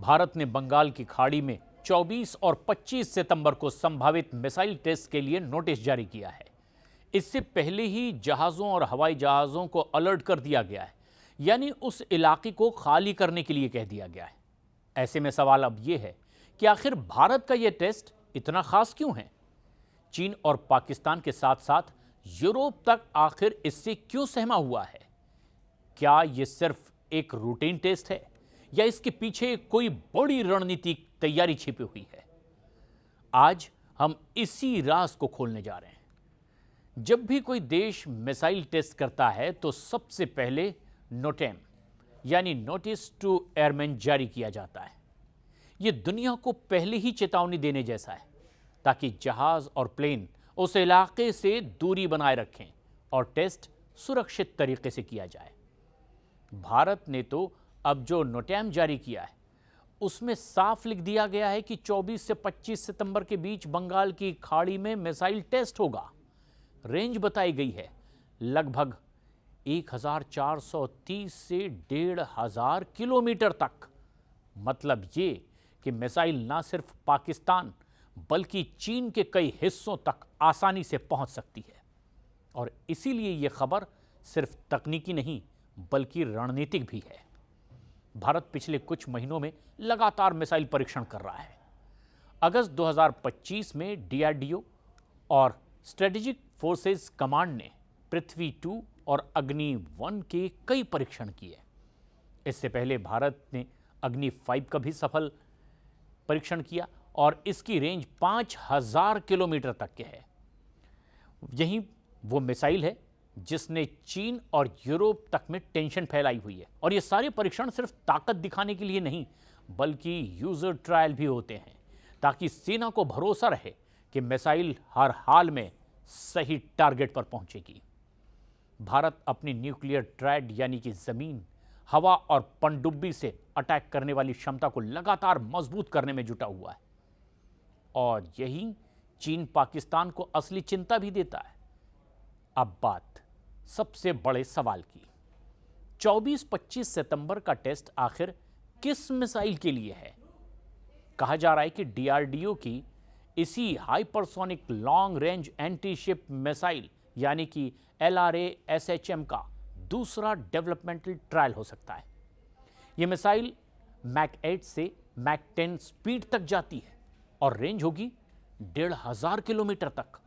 भारत ने बंगाल की खाड़ी में 24 और 25 सितंबर को संभावित मिसाइल टेस्ट के लिए नोटिस जारी किया है। इससे पहले ही जहाज़ों और हवाई जहाज़ों को अलर्ट कर दिया गया है, यानी उस इलाके को खाली करने के लिए कह दिया गया है। ऐसे में सवाल अब यह है कि आखिर भारत का यह टेस्ट इतना खास क्यों है? चीन और पाकिस्तान के साथ साथ यूरोप तक आखिर इससे क्यों सहमा हुआ है? क्या यह सिर्फ एक रूटीन टेस्ट है या इसके पीछे कोई बड़ी रणनीतिक तैयारी छिपी हुई है? आज हम इसी राज को खोलने जा रहे हैं। जब भी कोई देश मिसाइल टेस्ट करता है तो सबसे पहले नोटेम यानी नोटिस टू एयरमैन जारी किया जाता है। यह दुनिया को पहले ही चेतावनी देने जैसा है, ताकि जहाज और प्लेन उस इलाके से दूरी बनाए रखें और टेस्ट सुरक्षित तरीके से किया जाए। भारत ने तो अब जो नोटेम जारी किया है उसमें साफ लिख दिया गया है कि 24 से 25 सितंबर के बीच बंगाल की खाड़ी में मिसाइल टेस्ट होगा। रेंज बताई गई है लगभग 1430 से 1500 किलोमीटर तक। मतलब ये कि मिसाइल ना सिर्फ पाकिस्तान बल्कि चीन के कई हिस्सों तक आसानी से पहुंच सकती है। और इसीलिए यह खबर सिर्फ तकनीकी नहीं बल्कि रणनीतिक भी है। भारत पिछले कुछ महीनों में लगातार मिसाइल परीक्षण कर रहा है। अगस्त 2025 में डीआरडीओ और स्ट्रेटेजिक फोर्सेस कमांड ने पृथ्वी 2 और अग्नि 1 के कई परीक्षण किए। इससे पहले भारत ने अग्नि 5 का भी सफल परीक्षण किया और इसकी रेंज 5000 किलोमीटर तक के है। यही वो मिसाइल है जिसने चीन और यूरोप तक में टेंशन फैलाई हुई है। और ये सारे परीक्षण सिर्फ ताकत दिखाने के लिए नहीं बल्कि यूजर ट्रायल भी होते हैं, ताकि सेना को भरोसा रहे कि मिसाइल हर हाल में सही टारगेट पर पहुंचेगी। भारत अपनी न्यूक्लियर ट्रैड यानी कि जमीन, हवा और पनडुब्बी से अटैक करने वाली क्षमता को लगातार मजबूत करने में जुटा हुआ है। और यही चीन पाकिस्तान को असली चिंता भी देता है। अब बात सबसे बड़े सवाल की। 24-25 सितंबर का टेस्ट आखिर किस मिसाइल के लिए है? कहा जा रहा है कि डीआरडीओ की इसी hypersonic long range anti ship missile यानी कि LRA-SHM का दूसरा डेवलपमेंटल ट्रायल हो सकता है। यह मिसाइल मैक 8 से मैक 10 स्पीड तक जाती है और रेंज होगी 1500 किलोमीटर तक।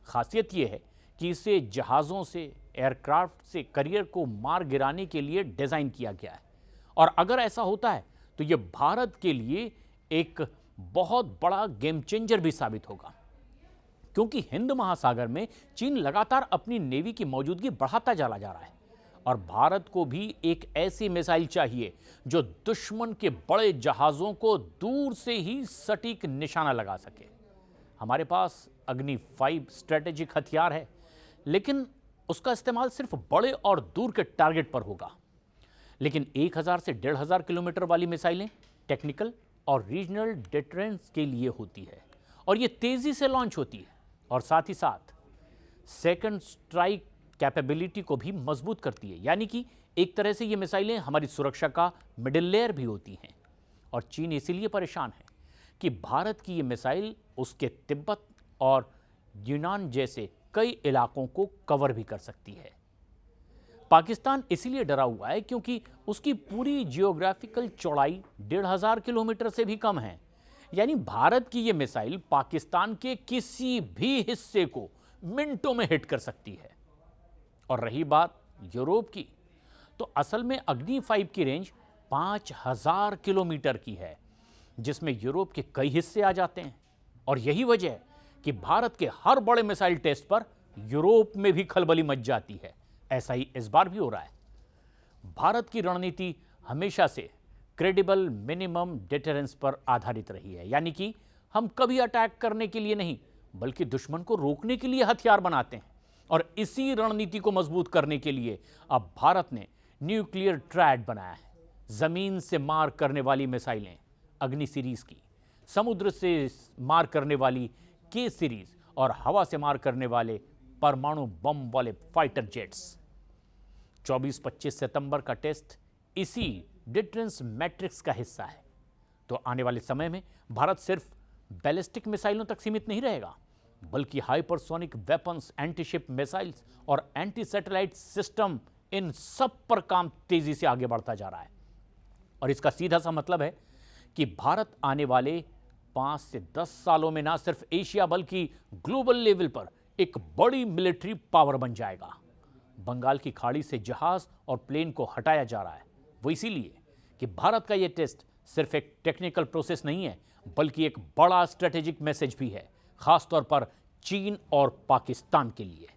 खासियत यह है कि इसे जहाज़ों से, एयरक्राफ्ट से करियर को मार गिराने के लिए डिज़ाइन किया गया है। और अगर ऐसा होता है तो यह भारत के लिए एक बहुत बड़ा गेम चेंजर भी साबित होगा, क्योंकि हिंद महासागर में चीन लगातार अपनी नेवी की मौजूदगी बढ़ाता चला जा रहा है। और भारत को भी एक ऐसी मिसाइल चाहिए जो दुश्मन के बड़े जहाज़ों को दूर से ही सटीक निशाना लगा सके। हमारे पास अग्नि 5 स्ट्रेटेजिक हथियार है, लेकिन उसका इस्तेमाल सिर्फ बड़े और दूर के टारगेट पर होगा। लेकिन 1000 से 1500 किलोमीटर वाली मिसाइलें टेक्निकल और रीजनल डिटरेंस के लिए होती है और ये तेजी से लॉन्च होती है और साथ ही साथ सेकंड स्ट्राइक कैपेबिलिटी को भी मजबूत करती है। यानी कि एक तरह से ये मिसाइलें हमारी सुरक्षा का मिडिल लेयर भी होती हैं। और चीन इसीलिए परेशान है कि भारत की ये मिसाइल उसके तिब्बत और यूनान जैसे कई इलाकों को कवर भी कर सकती है। पाकिस्तान इसीलिए डरा हुआ है क्योंकि उसकी पूरी जियोग्राफिकल चौड़ाई 1500 किलोमीटर से भी कम है। यानी भारत की यह मिसाइल पाकिस्तान के किसी भी हिस्से को मिनटों में हिट कर सकती है। और रही बात यूरोप की, तो असल में अग्नि 5 की रेंज 5000 किलोमीटर की है, जिसमें यूरोप के कई हिस्से आ जाते हैं। और यही वजह है कि भारत के हर बड़े मिसाइल टेस्ट पर यूरोप में भी खलबली मच जाती है। ऐसा ही इस बार भी हो रहा है। भारत की रणनीति हमेशा से क्रेडिबल मिनिमम डिटरेंस पर आधारित रही है। यानी कि हम कभी अटैक करने के लिए नहीं बल्कि दुश्मन को रोकने के लिए हथियार बनाते हैं। और इसी रणनीति को मजबूत करने के लिए अब भारत ने न्यूक्लियर ट्रैड बनाया है। जमीन से मार करने वाली मिसाइलें अग्नि सीरीज की, समुद्र से मार करने वाली के सीरीज और हवा से मार करने वाले परमाणु बम वाले फाइटर जेट्स। 24-25 सितंबर का टेस्ट इसी डिटरेंस मैट्रिक्स का हिस्सा है। तो आने वाले समय में भारत सिर्फ बैलिस्टिक मिसाइलों तक सीमित नहीं रहेगा, बल्कि हाइपरसोनिक वेपन्स, एंटी-शिप मिसाइल्स और एंटी सैटेलाइट सिस्टम, इन सब पर काम तेजी से आगे बढ़ता जा रहा है। और इसका सीधा सा मतलब है कि भारत आने वाले 5 से 10 सालों में ना सिर्फ एशिया बल्कि ग्लोबल लेवल पर एक बड़ी मिलिट्री पावर बन जाएगा। बंगाल की खाड़ी से जहाज और प्लेन को हटाया जा रहा है, वो इसीलिए कि भारत का यह टेस्ट सिर्फ एक टेक्निकल प्रोसेस नहीं है, बल्कि एक बड़ा स्ट्रेटेजिक मैसेज भी है, खासतौर पर चीन और पाकिस्तान के लिए।